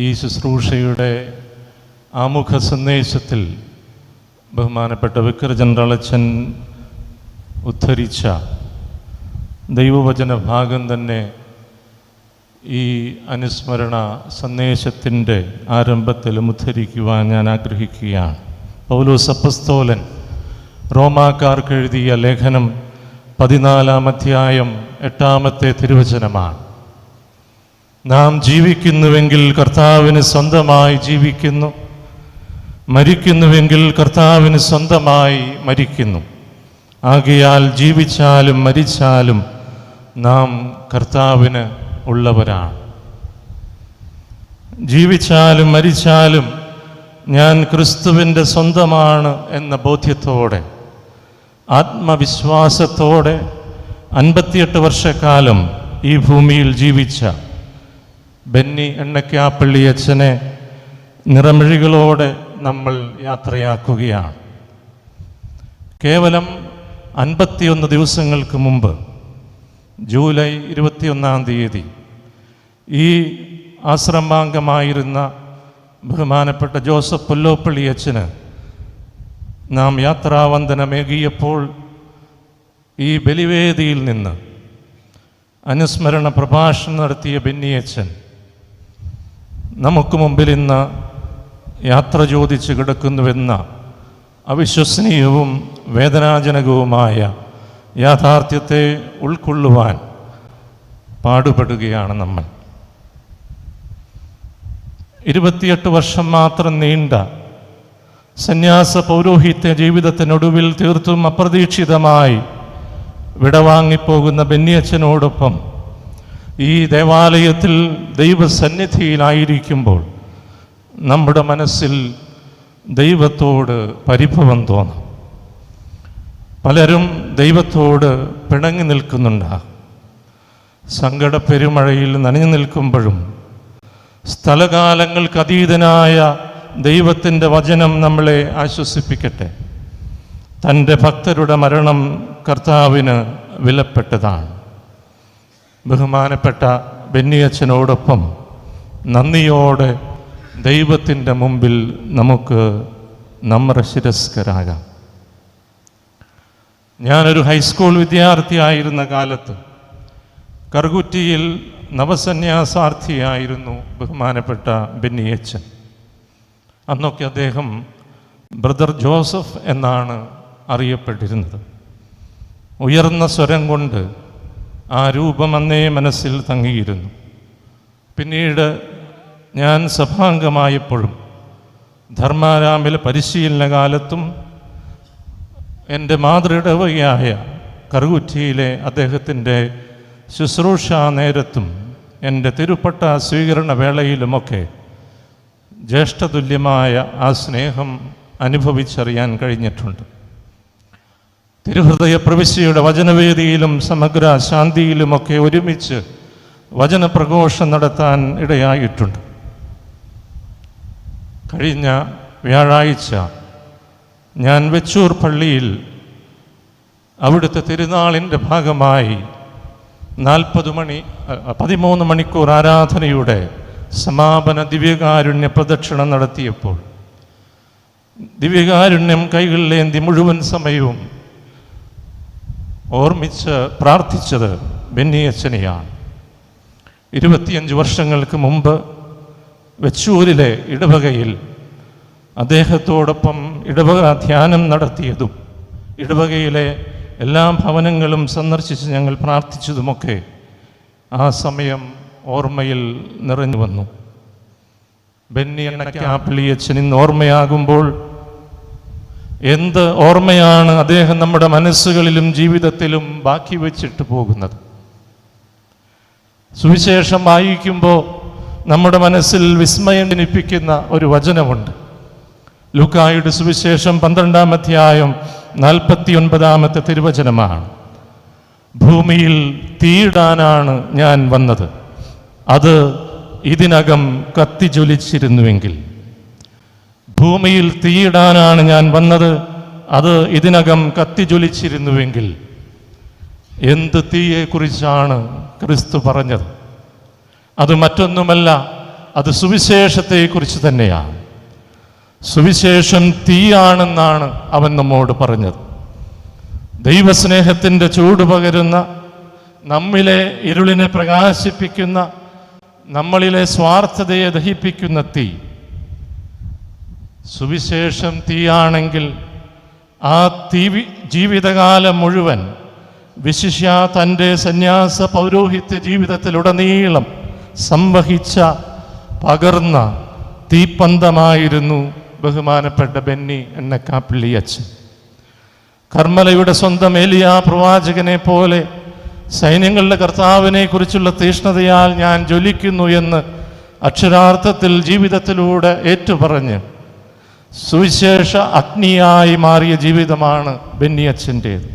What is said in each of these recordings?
ഈ ശുശ്രൂഷയുടെ ആമുഖ സന്ദേശത്തിൽ ബഹുമാനപ്പെട്ട വിക്കർ ജനറൽ അച്ഛൻ ഉദ്ധരിച്ച ദൈവവചന ഭാഗം തന്നെ ഈ അനുസ്മരണ സന്ദേശത്തിൻ്റെ ആരംഭത്തിലും ഉദ്ധരിക്കുവാൻ ഞാൻ ആഗ്രഹിക്കുകയാണ്. പൗലോസ് അപ്പസ്തോലൻ റോമാക്കാർക്ക് എഴുതിയ ലേഖനം 14-ാം അധ്യായം 8-ാമത്തെ തിരുവചനമാണ്. നാം ജീവിക്കുന്നുവെങ്കിൽ കർത്താവിന് സ്വന്തമായി ജീവിക്കുന്നു, മരിക്കുന്നുവെങ്കിൽ കർത്താവിന് സ്വന്തമായി മരിക്കുന്നു. ആകയാൽ ജീവിച്ചാലും മരിച്ചാലും നാം കർത്താവിന് ഉള്ളവരാണ്. ജീവിച്ചാലും മരിച്ചാലും ഞാൻ ക്രിസ്തുവിൻ്റെ സ്വന്തമാണ് എന്ന ബോധ്യത്തോടെ, ആത്മവിശ്വാസത്തോടെ 58 വർഷക്കാലം ഈ ഭൂമിയിൽ ജീവിച്ച ബെന്നി എണ്ണക്കാപ്പള്ളി അച്ഛനെ നിറമിഴികളോടെ നമ്മൾ യാത്രയാക്കുകയാണ്. കേവലം 51 ദിവസങ്ങൾക്ക് മുമ്പ് ജൂലൈ 21-ാം തീയതി ഈ ആശ്രമാംഗമായിരുന്ന ബഹുമാനപ്പെട്ട ജോസഫ് പുല്ലോപ്പള്ളി അച്ഛന് നാം യാത്രാവന്ദനമേകിയപ്പോൾ ഈ ബലിവേദിയിൽ നിന്ന് അനുസ്മരണ പ്രഭാഷണം നടത്തിയ ബെന്നി അച്ഛൻ നമുക്ക് മുമ്പിൽ ഇന്ന് യാത്ര ചോദിച്ച് കിടക്കുന്നുവെന്ന അവിശ്വസനീയവും വേദനാജനകവുമായ യാഥാർത്ഥ്യത്തെ ഉൾക്കൊള്ളുവാൻ പാടുപെടുകയാണ് നമ്മൾ. 28 വർഷം മാത്രം നീണ്ട സന്യാസ പൗരോഹിത്യ ജീവിതത്തിനൊടുവിൽ തീർത്തും അപ്രതീക്ഷിതമായി വിടവാങ്ങിപ്പോകുന്ന ബെന്നിയച്ഛനോടൊപ്പം ഈ ദേവാലയത്തിൽ ദൈവസന്നിധിയിലായിരിക്കുമ്പോൾ നമ്മുടെ മനസ്സിൽ ദൈവത്തോട് പരിഭവം തോന്നും. പലരും ദൈവത്തോട് പിണങ്ങി നിൽക്കുന്നുണ്ടാകും. സങ്കടപ്പെരുമഴയിൽ നനഞ്ഞു നിൽക്കുമ്പോഴും സ്ഥലകാലങ്ങൾക്ക് അതീതനായ ദൈവത്തിൻ്റെ വചനം നമ്മളെ ആശ്വസിപ്പിക്കട്ടെ. തൻ്റെ ഭക്തരുടെ മരണം കർത്താവിന് വിലപ്പെട്ടതാണ്. ബഹുമാനപ്പെട്ട ബെന്നിയച്ഛനോടൊപ്പം നന്ദിയോടെ ദൈവത്തിൻ്റെ മുമ്പിൽ നമുക്ക് നമ്രശിരസ്കരാകാം. ഞാനൊരു ഹൈസ്കൂൾ വിദ്യാർത്ഥിയായിരുന്ന കാലത്ത് കറുകുറ്റിയിൽ നവസന്യാസാർത്ഥിയായിരുന്നു ബഹുമാനപ്പെട്ട ബെന്നിയച്ഛൻ. അന്നൊക്കെ അദ്ദേഹം ബ്രദർ ജോസഫ് എന്നാണ് അറിയപ്പെട്ടിരുന്നത്. ഉയർന്ന സ്വരം കൊണ്ട് ആ രൂപം അന്നേ മനസ്സിൽ തങ്ങിയിരുന്നു. പിന്നീട് ഞാൻ സഭാംഗമായപ്പോഴും ധർമാരാമിലെ പരിശീലന കാലത്തും എൻ്റെ മാതൃഇടവകയായ കറുകുറ്റിയിലെ അദ്ദേഹത്തിൻ്റെ ശുശ്രൂഷാ നേരത്തും എൻ്റെ തിരുപ്പട്ട സ്വീകരണ വേളയിലുമൊക്കെ ജ്യേഷ്ഠതുല്യമായ ആ സ്നേഹം അനുഭവിച്ചറിയാൻ കഴിഞ്ഞിട്ടുണ്ട്. തിരുഹൃദയ പ്രവിശ്യയുടെ വചനവേദിയിലും സമഗ്ര ശാന്തിയിലുമൊക്കെ ഒരുമിച്ച് വചനപ്രഘോഷം നടത്താൻ ഇടയായിട്ടുണ്ട്. കഴിഞ്ഞ വ്യാഴാഴ്ച ഞാൻ വെച്ചൂർ പള്ളിയിൽ അവിടുത്തെ തിരുനാളിൻ്റെ ഭാഗമായി 13 മണിക്കൂർ ആരാധനയുടെ സമാപന ദിവ്യകാരുണ്യ പ്രദക്ഷിണം നടത്തിയപ്പോൾ ദിവ്യകാരുണ്യം കൈകളിലേന്തി മുഴുവൻ സമയവും ഓർമ്മിച്ച് പ്രാർത്ഥിച്ചത് ബെന്നിയച്ഛനെയാണ്. 25 വർഷങ്ങൾക്ക് മുമ്പ് വെച്ചൂരിലെ ഇടവകയിൽ അദ്ദേഹത്തോടൊപ്പം ഇടവക ധ്യാനം നടത്തിയതും ഇടവകയിലെ എല്ലാ ഭവനങ്ങളും സന്ദർശിച്ച് ഞങ്ങൾ പ്രാർത്ഥിച്ചതുമൊക്കെ ആ സമയം ഓർമ്മയിൽ നിറഞ്ഞു വന്നു. ബെന്നി എണ്ണക്കാപ്പള്ളി അച്ഛൻ ഇന്ന് ഓർമ്മയാകുമ്പോൾ എന്ത് ഓർമ്മയാണ് അദ്ദേഹം നമ്മുടെ മനസ്സുകളിലും ജീവിതത്തിലും ബാക്കി വെച്ചിട്ട് പോകുന്നത്. സുവിശേഷം വായിക്കുമ്പോൾ നമ്മുടെ മനസ്സിൽ വിസ്മയം ജനിപ്പിക്കുന്ന ഒരു വചനമുണ്ട്. ലൂക്കായുടെ സുവിശേഷം 12-ാം അധ്യായം 49-ാമത്തെ തിരുവചനമാണ്. ഭൂമിയിൽ തീയിടാനാണ് ഞാൻ വന്നത്, അത് ഇതിനകം കത്തിജ്വലിച്ചിരുന്നുവെങ്കിൽ. ഭൂമിയിൽ തീയിടാനാണ് ഞാൻ വന്നത്, അത് ഇതിനകം കത്തിജ്വലിച്ചിരുന്നുവെങ്കിൽ. എന്ത് തീയെക്കുറിച്ചാണ് ക്രിസ്തു പറഞ്ഞത്? അത് മറ്റൊന്നുമല്ല, അത് സുവിശേഷത്തെക്കുറിച്ച് തന്നെയാണ്. സുവിശേഷം തീയാണെന്നാണ് അവൻ നമ്മോട് പറഞ്ഞത്. ദൈവസ്നേഹത്തിൻ്റെ ചൂട് പകരുന്ന, നമ്മിലെ ഇരുളിനെ പ്രകാശിപ്പിക്കുന്ന, നമ്മളിലെ സ്വാർത്ഥതയെ ദഹിപ്പിക്കുന്ന തീ. സുവിശേഷം തീയാണെങ്കിൽ ആ തീ ജീവിതകാലം മുഴുവൻ, വിശിഷ്യ തൻ്റെ സന്യാസ പൗരോഹിത്യ ജീവിതത്തിലുടനീളം സംവഹിച്ച പകർന്ന തീപ്പന്തമായിരുന്നു ബഹുമാനപ്പെട്ട ബെന്നി എണ്ണക്കാപ്പിള്ളി അച്ഛൻ. കർമ്മലയുടെ സ്വന്തം ഏലിയാ പ്രവാചകനെ പോലെ സൈന്യങ്ങളുടെ കർത്താവിനെ കുറിച്ചുള്ള തീഷ്ണതയാൽ ഞാൻ ജ്വലിക്കുന്നു എന്ന് അക്ഷരാർത്ഥത്തിൽ ജീവിതത്തിലൂടെ ഏറ്റുപറഞ്ഞ് സുവിശേഷ അഗ്നിയായി മാറിയ ജീവിതമാണ് ബെന്നി അച്ഛൻ്റേത്.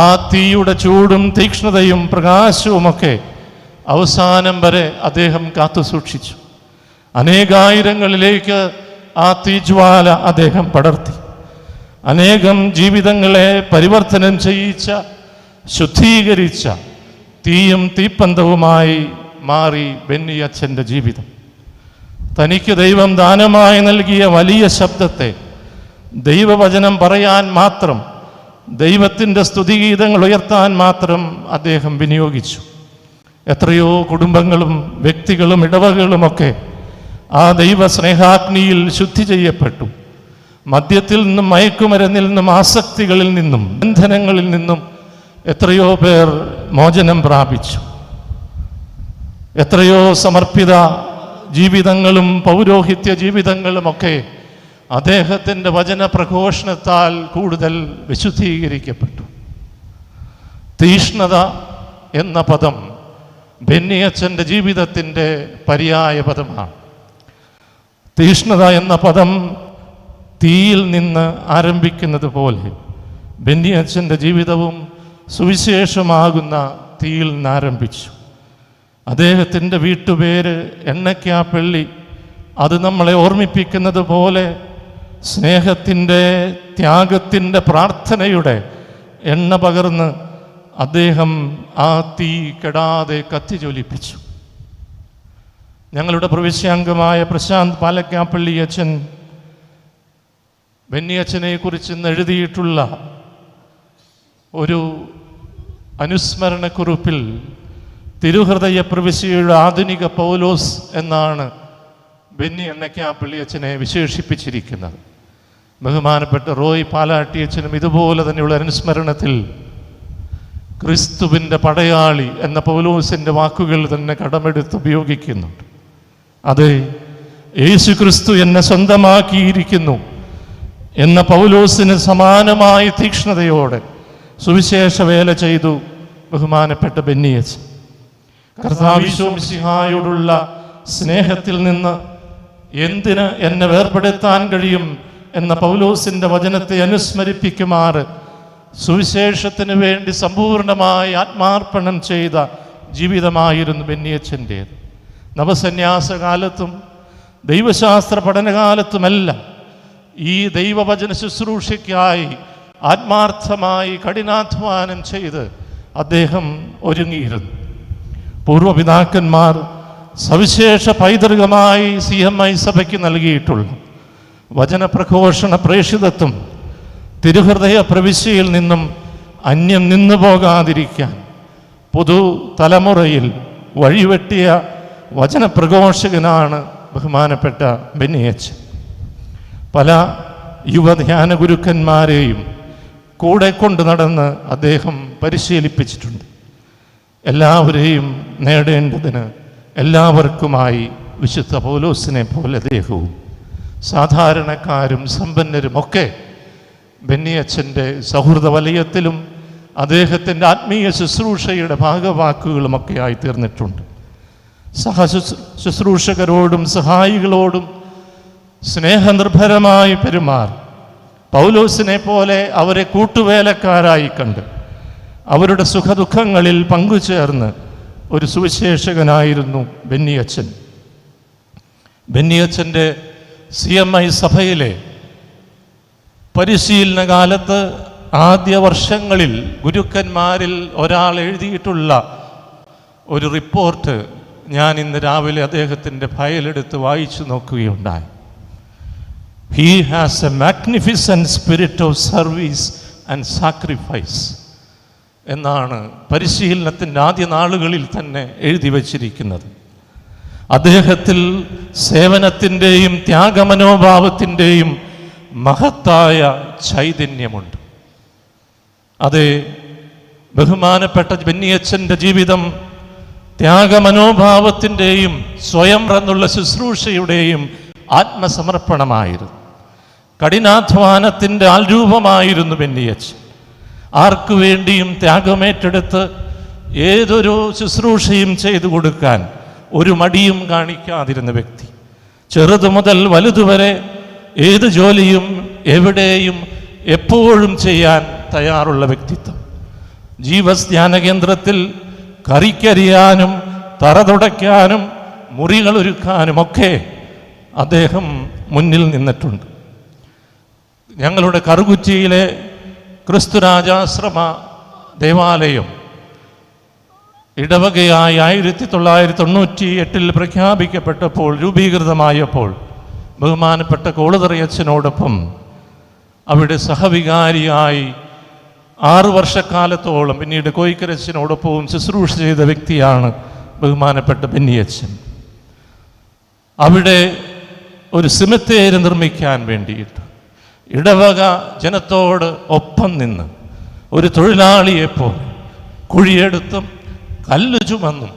ആ തീയുടെ ചൂടും തീക്ഷ്ണതയും പ്രകാശവുമൊക്കെ അവസാനം വരെ അദ്ദേഹം കാത്തു സൂക്ഷിച്ചു. അനേകായിരങ്ങളിലേക്ക് ആ തീജ്വാല അദ്ദേഹം പടർത്തി. അനേകം ജീവിതങ്ങളെ പരിവർത്തനം ചെയ്യിച്ച, ശുദ്ധീകരിച്ച തീയും തീപ്പന്തവുമായി മാറി ബെന്നി അച്ഛൻ്റെ ജീവിതം. തനിക്ക് ദൈവം ദാനമായി നൽകിയ വലിയ ശബ്ദത്തെ ദൈവവചനം പറയാൻ മാത്രം, ദൈവത്തിൻ്റെ സ്തുതിഗീതങ്ങൾ ഉയർത്താൻ മാത്രം അദ്ദേഹം വിനിയോഗിച്ചു. എത്രയോ കുടുംബങ്ങളും വ്യക്തികളും ഇടവകളുമൊക്കെ ആ ദൈവ സ്നേഹാഗ്നിയിൽ ശുദ്ധി ചെയ്യപ്പെട്ടു. മദ്യത്തിൽ നിന്നും, മയക്കുമരുന്നിൽ നിന്നും, ആസക്തികളിൽ നിന്നും, ബന്ധനങ്ങളിൽ നിന്നും എത്രയോ പേർ മോചനം പ്രാപിച്ചു. എത്രയോ സമർപ്പിത ജീവിതങ്ങളും പൗരോഹിത്യ ജീവിതങ്ങളുമൊക്കെ അദ്ദേഹത്തിൻ്റെ വചന പ്രഘോഷണത്താൽ കൂടുതൽ വിശുദ്ധീകരിക്കപ്പെട്ടു. തീഷ്ണത എന്ന പദം ബെന്നി അച്ഛൻ്റെ ജീവിതത്തിൻ്റെ പര്യായ പദമാണ്. തീഷ്ണത എന്ന പദം തീയിൽ നിന്ന് ആരംഭിക്കുന്നത് പോലെ ബെന്നി അച്ഛൻ്റെ ജീവിതവും സുവിശേഷമാകുന്ന തീയിൽ നിന്ന് ആരംഭിച്ചു. അദ്ദേഹത്തിൻ്റെ വീട്ടുപേര് എണ്ണക്കാപ്പള്ളി. അത് നമ്മളെ ഓർമ്മിപ്പിക്കുന്നത് പോലെ സ്നേഹത്തിൻ്റെ, ത്യാഗത്തിൻ്റെ, പ്രാർത്ഥനയുടെ എണ്ണ പകർന്ന് അദ്ദേഹം ആ തീ കെടാതെ കത്തിജ്വലിപ്പിച്ചു. ഞങ്ങളുടെ പ്രവിശ്യാംഗമായ പ്രശാന്ത് പാലക്കാപ്പള്ളി അച്ഛൻ ബെന്നി അച്ഛനെ കുറിച്ച് ഇന്ന് എഴുതിയിട്ടുള്ള ഒരു അനുസ്മരണക്കുറിപ്പിൽ തിരുഹൃദയ പ്രവിശ്യയുടെ ആധുനിക പൗലോസ് എന്നാണ് ബെന്നി എണ്ണക്കാപ്പള്ളി അച്ഛനെ വിശേഷിപ്പിച്ചിരിക്കുന്നത്. ബഹുമാനപ്പെട്ട റോയ് പാലാട്ടി അച്ഛനും ഇതുപോലെ തന്നെയുള്ള അനുസ്മരണത്തിൽ ക്രിസ്തുവിൻ്റെ പടയാളി എന്ന പൗലോസിൻ്റെ വാക്കുകൾ തന്നെ കടമെടുത്ത് ഉപയോഗിക്കുന്നുണ്ട്. അതെ, യേശു ക്രിസ്തു എന്നെ സ്വന്തമാക്കിയിരിക്കുന്നു എന്ന പൗലോസിന് സമാനമായ തീക്ഷ്ണതയോടെ സുവിശേഷ വേല ചെയ്തു ബഹുമാനപ്പെട്ട ബെന്നി അച്ഛൻ. കർത്താവിശോമിശിഹായോടുള്ള സ്നേഹത്തിൽ നിന്ന് എന്തിന് എന്നെ വേർപെടുത്താൻ കഴിയും എന്ന പൗലോസിൻ്റെ വചനത്തെ അനുസ്മരിപ്പിക്കുമാറ് സുവിശേഷത്തിന് വേണ്ടി സമ്പൂർണമായി ആത്മാർപ്പണം ചെയ്ത ജീവിതമായിരുന്നു ബെന്നി അച്ഛൻ്റേത്. നവസന്യാസകാലത്തും ദൈവശാസ്ത്ര പഠനകാലത്തുമെല്ലാം ഈ ദൈവവചന ശുശ്രൂഷയ്ക്കായി ആത്മാർത്ഥമായി കഠിനാധ്വാനം ചെയ്ത് അദ്ദേഹം ഒരുങ്ങിയിരുന്നു. പൂർവപിതാക്കന്മാർ സവിശേഷ പൈതൃകമായി CMI സഭയ്ക്ക് നൽകിയിട്ടുള്ള വചനപ്രഘോഷണ പ്രേഷിതത്വം തിരുഹൃദയ പ്രവിശ്യയിൽ നിന്നും അന്യം നിന്നു പോകാതിരിക്കാൻ പുതു തലമുറയിൽ വഴിവെട്ടിയ വചനപ്രഘോഷകനാണ് ബഹുമാനപ്പെട്ട ബെന്നി അച്ഛൻ. പല യുവധ്യാന ഗുരുക്കന്മാരെയും കൂടെ കൊണ്ട് നടന്ന് അദ്ദേഹം പരിശീലിപ്പിച്ചിട്ടുണ്ട്. എല്ലാവരെയും നേടേണ്ടതിന് എല്ലാവർക്കുമായി വിശുദ്ധ പൗലോസിനെ പോലെ അദ്ദേഹവും സാധാരണക്കാരും സമ്പന്നരും ഒക്കെ ബെന്നി അച്ഛൻ്റെ സൗഹൃദ വലയത്തിലും അദ്ദേഹത്തിൻ്റെ ആത്മീയ ശുശ്രൂഷയുടെ ഭാഗവാക്കുകളുമൊക്കെ ആയി തീർന്നിട്ടുണ്ട്. ശുശ്രൂഷകരോടും സഹായികളോടും സ്നേഹനിർഭരമായി പെരുമാറി പൗലോസിനെ പോലെ അവരെ കൂട്ടുവേലക്കാരായി കണ്ട് അവരുടെ സുഖദുഃഖങ്ങളിൽ പങ്കുചേർന്ന് ഒരു സുവിശേഷകനായിരുന്നു ബെന്നി അച്ഛൻ. ബെന്നി അച്ഛൻ്റെ CMI സഭയിലെ പരിശീലന കാലത്ത് ആദ്യ വർഷങ്ങളിൽ ഗുരുക്കന്മാരിൽ ഒരാൾ എഴുതിയിട്ടുള്ള ഒരു റിപ്പോർട്ട് ഞാൻ ഇന്ന് രാവിലെ അദ്ദേഹത്തിൻ്റെ ഫയലെടുത്ത് വായിച്ചു നോക്കുകയുണ്ടായി. He has a magnificent spirit of service and sacrifice എന്നാണ് പരിശീലനത്തിൻ്റെ ആദ്യ നാളുകളിൽ തന്നെ എഴുതി വച്ചിരിക്കുന്നത്. അദ്ദേഹത്തിൽ സേവനത്തിൻ്റെയും ത്യാഗമനോഭാവത്തിൻ്റെയും മഹത്തായ ചൈതന്യമുണ്ട്. അതെ, ബഹുമാനപ്പെട്ട ബെന്നിയച്ചൻ്റെ ജീവിതം ത്യാഗമനോഭാവത്തിൻ്റെയും സ്വയം എന്നുള്ള ശുശ്രൂഷയുടെയും ആത്മസമർപ്പണമായിരുന്നു. കഠിനാധ്വാനത്തിൻ്റെ ആൾരൂപമായിരുന്നു ബെന്നിയച്ചൻ. ആർക്കു വേണ്ടിയും ത്യാഗമേറ്റെടുത്ത് ഏതൊരു ശുശ്രൂഷയും ചെയ്തു കൊടുക്കാൻ ഒരു മടിയും കാണിക്കാതിരുന്ന വ്യക്തി. ചെറുതു മുതൽ വലുതുവരെ ഏത് ജോലിയും എവിടെയും എപ്പോഴും ചെയ്യാൻ തയ്യാറുള്ള വ്യക്തിത്വം. ജീവസ്ധ്യാന കേന്ദ്രത്തിൽ കറിക്കരിയാനും തറ തുടയ്ക്കാനും മുറികളൊരുക്കാനുമൊക്കെ അദ്ദേഹം മുന്നിൽ നിന്നിട്ടുണ്ട്. ഞങ്ങളുടെ കറുകുറ്റിയിലെ ക്രിസ്തുരാജാശ്രമ ദേവാലയം ഇടവകയായി 1998 പ്രഖ്യാപിക്കപ്പെട്ടപ്പോൾ, രൂപീകൃതമായപ്പോൾ ബഹുമാനപ്പെട്ട കോളുതറയച്ചനോടൊപ്പം അവിടെ സഹവികാരിയായി 6 വർഷക്കാലത്തോളം പിന്നീട് കോയിക്കരച്ചനോടൊപ്പവും ശുശ്രൂഷ ചെയ്ത വ്യക്തിയാണ് ബഹുമാനപ്പെട്ട ബെന്നിയച്ചൻ. അവിടെ ഒരു സിമിത്തേരി നിർമ്മിക്കാൻ വേണ്ടിയിട്ട് ഇടവക ജനത്തോട് ഒപ്പം നിന്ന് ഒരു തൊഴിലാളിയെപ്പോലെ കുഴിയെടുത്തും കല്ല് ചുമന്നും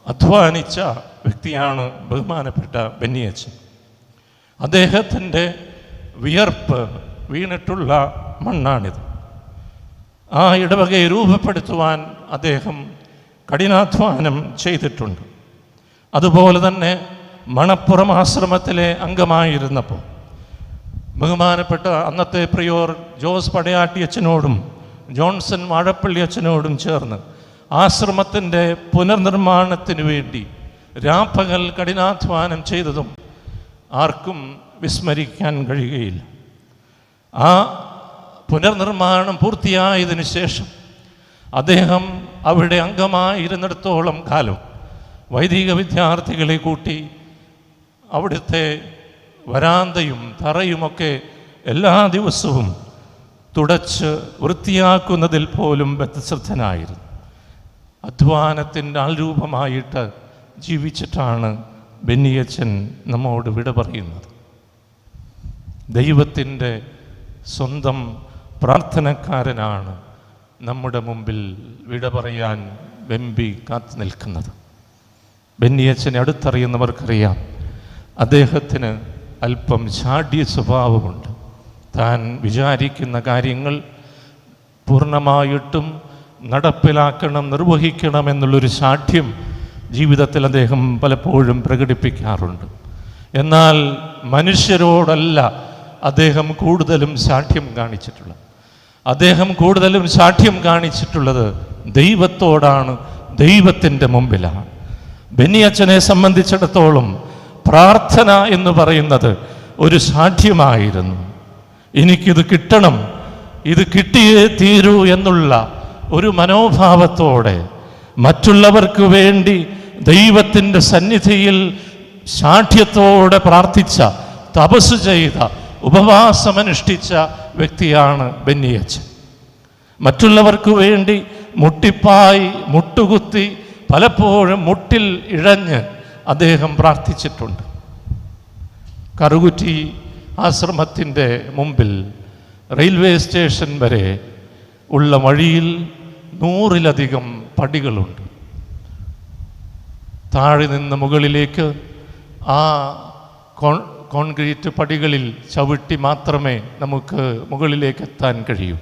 അധ്വാനിച്ച വ്യക്തിയാണ് ബഹുമാനപ്പെട്ട ബെന്നിയച്ചൻ. അദ്ദേഹത്തിൻ്റെ വിയർപ്പ് വീണിട്ടുള്ള മണ്ണാണിത്. ആ ഇടവകയെ രൂപപ്പെടുത്തുവാൻ അദ്ദേഹം കഠിനാധ്വാനം ചെയ്തിട്ടുണ്ട്. അതുപോലെ തന്നെ മണപ്പുറം ആശ്രമത്തിലെ അംഗമായിരുന്നപ്പോൾ ബഹുമാനപ്പെട്ട അന്നത്തെ പ്രിയോർ ജോസ് പടയാട്ടി അച്ഛനോടും ജോൺസൺ വാഴപ്പള്ളി അച്ഛനോടും ചേർന്ന് ആശ്രമത്തിൻ്റെ പുനർനിർമ്മാണത്തിന് വേണ്ടി രാപ്പകൽ കഠിനാധ്വാനം ചെയ്തതും ആർക്കും വിസ്മരിക്കാൻ കഴിയുകയില്ല. ആ പുനർനിർമ്മാണം പൂർത്തിയായതിനു ശേഷം അദ്ദേഹം അവിടെ അംഗമായിരുന്നിടത്തോളം കാലം വൈദിക വിദ്യാർത്ഥികളെ കൂട്ടി അവിടുത്തെ വരാന്തയും തറയുമൊക്കെ എല്ലാ ദിവസവും തുടച്ച് വൃത്തിയാക്കുന്നതിൽ പോലും ബദ്ധശ്രദ്ധനായിരുന്നു. അധ്വാനത്തിൻ്റെ ആൾരൂപമായിട്ട് ജീവിച്ചിട്ടാണ് ബെന്നിയച്ചൻ നമ്മോട് വിട പറയുന്നത്. ദൈവത്തിൻ്റെ സ്വന്തം പ്രാർത്ഥനക്കാരനാണ് നമ്മുടെ മുമ്പിൽ വിട പറയാൻ വെമ്പി കാത്തു നിൽക്കുന്നത്. ബെന്നിയച്ചനെ അടുത്തറിയുന്നവർക്കറിയാം, അദ്ദേഹത്തിന് അല്പം ചാടിയ സ്വഭാവമുണ്ട്. താൻ വിചാരിക്കുന്ന കാര്യങ്ങൾ പൂർണ്ണമായിട്ടും നടപ്പിലാക്കണം, നിർവഹിക്കണം എന്നുള്ളൊരു ശാഠ്യം ജീവിതത്തിൽ അദ്ദേഹം പലപ്പോഴും പ്രകടിപ്പിക്കാറുണ്ട്. എന്നാൽ മനുഷ്യരോടല്ല അദ്ദേഹം കൂടുതലും ശാഠ്യം കാണിച്ചിട്ടുള്ളത്. അദ്ദേഹം കൂടുതലും ശാഠ്യം കാണിച്ചിട്ടുള്ളത് ദൈവത്തോടാണ്, ദൈവത്തിൻ്റെ മുമ്പിലാണ്. ബെന്നിയച്ചനെ സംബന്ധിച്ചിടത്തോളം പ്രാർത്ഥന എന്ന് പറയുന്നത് ഒരു ശാഠ്യമായിരുന്നു. എനിക്കിത് കിട്ടണം, ഇത് കിട്ടിയേ തീരൂ എന്നുള്ള ഒരു മനോഭാവത്തോടെ മറ്റുള്ളവർക്ക് വേണ്ടി ദൈവത്തിൻ്റെ സന്നിധിയിൽ ശാഠ്യത്തോടെ പ്രാർത്ഥിച്ച, തപസ് ചെയ്ത, ഉപവാസമനുഷ്ഠിച്ച വ്യക്തിയാണ് ബെന്നിയച്ചൻ. മറ്റുള്ളവർക്ക് വേണ്ടി മുട്ടിപ്പായി മുട്ടുകുത്തി പലപ്പോഴും മുട്ടിൽ ഇഴഞ്ഞ് അദ്ദേഹം പ്രാർത്ഥിച്ചിട്ടുണ്ട്. കറുകുറ്റി ആശ്രമത്തിൻ്റെ മുമ്പിൽ റെയിൽവേ സ്റ്റേഷൻ വരെ ഉള്ള വഴിയിൽ 100-ലധികം പടികളുണ്ട്. താഴെ നിന്ന് മുകളിലേക്ക് ആ കോൺക്രീറ്റ് പടികളിൽ ചവിട്ടി മാത്രമേ നമുക്ക് മുകളിലേക്ക് എത്താൻ കഴിയൂ.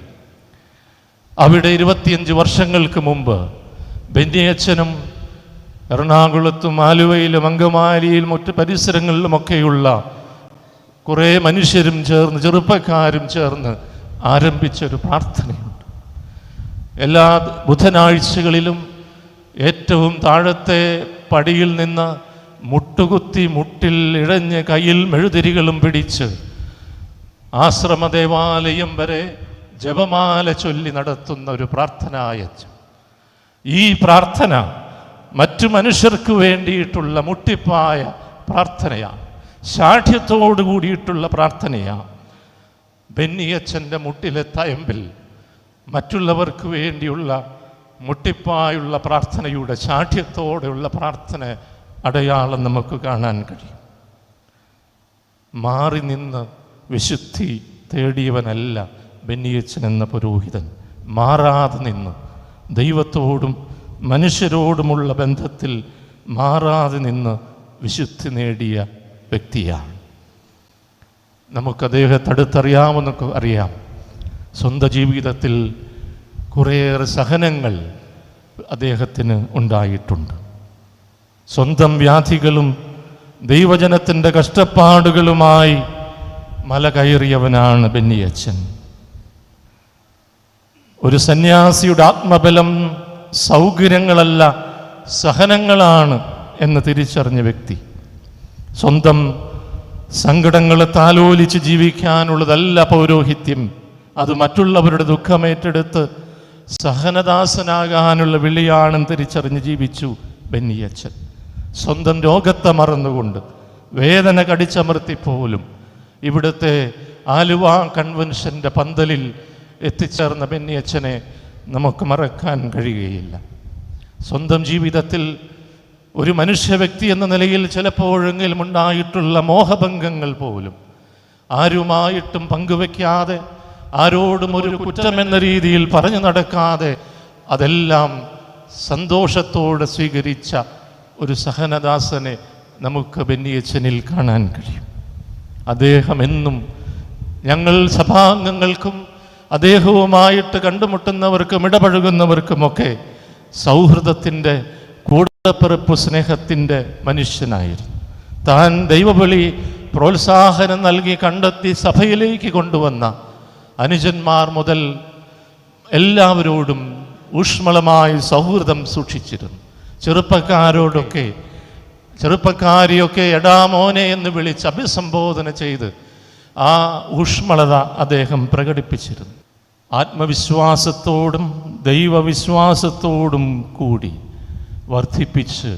അവിടെ 25 വർഷങ്ങൾക്ക് മുമ്പ് ബെന്നിയച്ചനും എറണാകുളത്തും ആലുവയിലും അങ്കമാലിയിലും മറ്റു പരിസരങ്ങളിലുമൊക്കെയുള്ള കുറേ മനുഷ്യരും ചേർന്ന്, ചെറുപ്പക്കാരും ചേർന്ന് ആരംഭിച്ചൊരു പ്രാർത്ഥനയുണ്ട്. എല്ലാ ബുധനാഴ്ചകളിലും ഏറ്റവും താഴത്തെ പടിയിൽ നിന്ന് മുട്ടുകുത്തി മുട്ടിൽ ഇഴഞ്ഞ് കയ്യിൽ മെഴുതിരികളും പിടിച്ച് ആശ്രമ ദേവാലയം വരെ ജപമാല ചൊല്ലി നടത്തുന്ന ഒരു പ്രാർത്ഥനായജ്ഞം. ഈ പ്രാർത്ഥന മറ്റു മനുഷ്യർക്ക് വേണ്ടിയിട്ടുള്ള മുട്ടിപ്പായ പ്രാർത്ഥനയാണ്, ശാഠ്യത്തോടു കൂടിയിട്ടുള്ള പ്രാർത്ഥനയാണ്. ബെന്നിയച്ഛൻ്റെ മുട്ടിലെ തയമ്പിൽ മറ്റുള്ളവർക്ക് വേണ്ടിയുള്ള മുട്ടിപ്പായുള്ള പ്രാർത്ഥനയുടെ, ശാഠ്യത്തോടെയുള്ള പ്രാർത്ഥന അടയാളം നമുക്ക് കാണാൻ കഴിയും. മാറി നിന്ന് വിശുദ്ധി തേടിയവനല്ല ബെന്നിയച്ഛൻ എന്ന പുരോഹിതൻ. മാറാതെ നിന്ന് ദൈവത്തോടും മനുഷ്യരോടുമുള്ള ബന്ധത്തിൽ മാറാതെ നിന്ന് വിശുദ്ധി നേടിയ വ്യക്തിയാണ്. നമുക്ക് അദ്ദേഹത്തെ അടുത്തറിയാമെന്നൊക്കെ അറിയാം. സ്വന്തം ജീവിതത്തിൽ കുറേയേറെ സഹനങ്ങൾ അദ്ദേഹത്തിന് ഉണ്ടായിട്ടുണ്ട്. സ്വന്തം വ്യാധികളും ദൈവജനത്തിൻ്റെ കഷ്ടപ്പാടുകളുമായി മല കയറിയവനാണ് ബെന്നിയച്ഛൻ. ഒരു സന്യാസിയുടെ ആത്മബലം സൗകര്യങ്ങളല്ല, സഹനങ്ങളാണ് എന്ന് തിരിച്ചറിഞ്ഞ വ്യക്തി. സ്വന്തം സങ്കടങ്ങളെ താലോലിച്ച് ജീവിക്കാനുള്ളതല്ല പൗരോഹിത്യം, അത് മറ്റുള്ളവരുടെ ദുഃഖമേറ്റെടുത്ത് സഹനദാസനാകാനുള്ള വിളിയാണെന്ന് തിരിച്ചറിഞ്ഞ് ജീവിച്ചു ബെന്നിയച്ഛൻ. സ്വന്തം രോഗത്തെ മറന്നുകൊണ്ട്, വേദന കടിച്ചമർത്തിപ്പോലും ഇവിടുത്തെ ആലുവ കൺവെൻഷൻ്റെ പന്തലിൽ എത്തിച്ചേർന്ന ബെന്നിയച്ഛനെ നമുക്ക് മറക്കാൻ കഴിയുകയില്ല. സ്വന്തം ജീവിതത്തിൽ ഒരു മനുഷ്യ വ്യക്തി എന്ന നിലയിൽ ചിലപ്പോഴെങ്കിലും ഉണ്ടായിട്ടുള്ള മോഹഭംഗങ്ങൾ പോലും ആരുമായിട്ടും പങ്കുവെക്കാതെ, ആരോടും ഒരു കുറ്റമെന്ന രീതിയിൽ പറഞ്ഞു നടക്കാതെ, അതെല്ലാം സന്തോഷത്തോടെ സ്വീകരിച്ച ഒരു സഹനദാസനെ നമുക്ക് ബെന്നിയച്ഛനിൽ കാണാൻ കഴിയും. അദ്ദേഹം എന്നും ഞങ്ങൾ സഭാംഗങ്ങൾക്കും അദ്ദേഹവുമായിട്ട് കണ്ടുമുട്ടുന്നവർക്കും ഇടപഴകുന്നവർക്കുമൊക്കെ സൗഹൃദത്തിൻ്റെ, കൂടപ്പിറപ്പ് സ്നേഹത്തിൻ്റെ മനുഷ്യനായിരുന്നു. താൻ ദൈവവിളി പ്രോത്സാഹനം നൽകി കണ്ടെത്തി സഭയിലേക്ക് കൊണ്ടുവന്ന അനുജന്മാർ മുതൽ എല്ലാവരോടും ഊഷ്മളമായി സൗഹൃദം സൂക്ഷിച്ചിരുന്നു. ചെറുപ്പക്കാരെയൊക്കെ എടാ മോനെ എന്ന് വിളിച്ച് അഭിസംബോധന ചെയ്ത് ആ ഊഷ്മളത അദ്ദേഹം പ്രകടിപ്പിച്ചിരുന്നു. ആത്മവിശ്വാസത്തോടും ദൈവവിശ്വാസത്തോടും കൂടി വർദ്ധിപ്പിച്ച്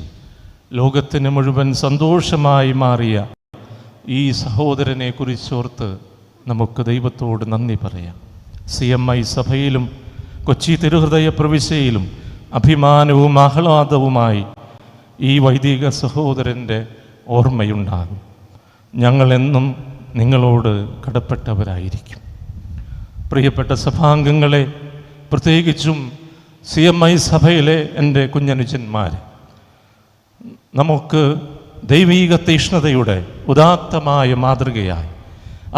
ലോകത്തിന് മുഴുവൻ സന്തോഷമായി മാറിയ ഈ സഹോദരനെ കുറിച്ചോർത്ത് നമുക്ക് ദൈവത്തോട് നന്ദി പറയാം. CMI സഭയിലും കൊച്ചി തിരുഹൃദയ പ്രവിശ്യയിലും അഭിമാനവും ആഹ്ലാദവുമായി ഈ വൈദിക സഹോദരൻ്റെ ഓർമ്മയുണ്ടാകും. ഞങ്ങളെന്നും നിങ്ങളോട് കടപ്പെട്ടവരായിരിക്കും. പ്രിയപ്പെട്ട സഭാംഗങ്ങളെ, പ്രത്യേകിച്ചും CMI സഭയിലെ എൻ്റെ കുഞ്ഞനുജന്മാരെ, നമുക്ക് ദൈവീക തീഷ്ണതയുടെ ഉദാത്തമായ മാതൃകയായി,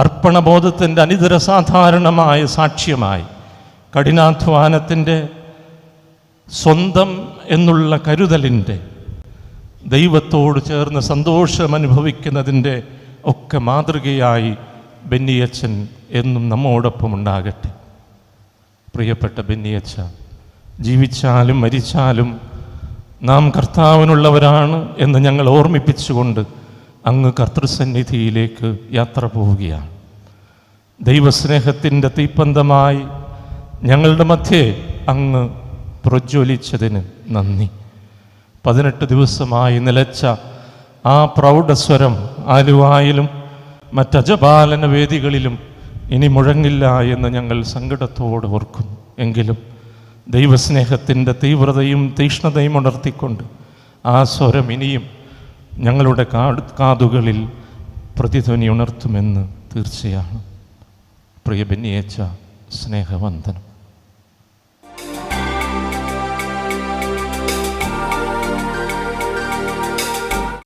അർപ്പണബോധത്തിൻ്റെ അനിതര സാധാരണമായ സാക്ഷ്യമായി, കഠിനാധ്വാനത്തിൻ്റെ, സ്വന്തം എന്നുള്ള കരുതലിൻ്റെ, ദൈവത്തോട് ചേർന്ന് സന്തോഷം അനുഭവിക്കുന്നതിൻ്റെ ഒക്കെ മാതൃകയായി ബെന്നിയച്ഛൻ എന്നും നമ്മോടൊപ്പം ഉണ്ടാകട്ടെ. പ്രിയപ്പെട്ട ബെന്നിയച്ഛ, ജീവിച്ചാലും മരിച്ചാലും നാം കർത്താവിനുള്ളവരാണ് എന്ന് ഞങ്ങൾ ഓർമ്മിപ്പിച്ചുകൊണ്ട് അങ്ങ് കർത്തൃസന്നിധിയിലേക്ക് യാത്ര പോവുകയാണ്. ദൈവസ്നേഹത്തിൻ്റെ തീപ്പന്തമായി ഞങ്ങളുടെ മധ്യേ അങ്ങ് പ്രജ്വലിച്ചതിന് നന്ദി. 18 ദിവസമായി നിലച്ച ആ പ്രൗഢസ്വരം ആലുവായിലും മറ്റജപാലന വേദികളിലും ഇനി മുഴങ്ങില്ല എന്ന് ഞങ്ങൾ സങ്കടത്തോടെ ഓർക്കുന്നു. എങ്കിലും ദൈവസ്നേഹത്തിൻ്റെ തീവ്രതയും തീക്ഷ്ണതയും ഉണർത്തിക്കൊണ്ട് ആ സ്വരം ഇനിയും ഞങ്ങളുടെ കാതുകളിൽ പ്രതിധ്വനി ഉണർത്തുമെന്ന് തീർച്ചയാണ്. പ്രിയ ബെന്നിയച്ഛ, സ്നേഹവന്ദനം.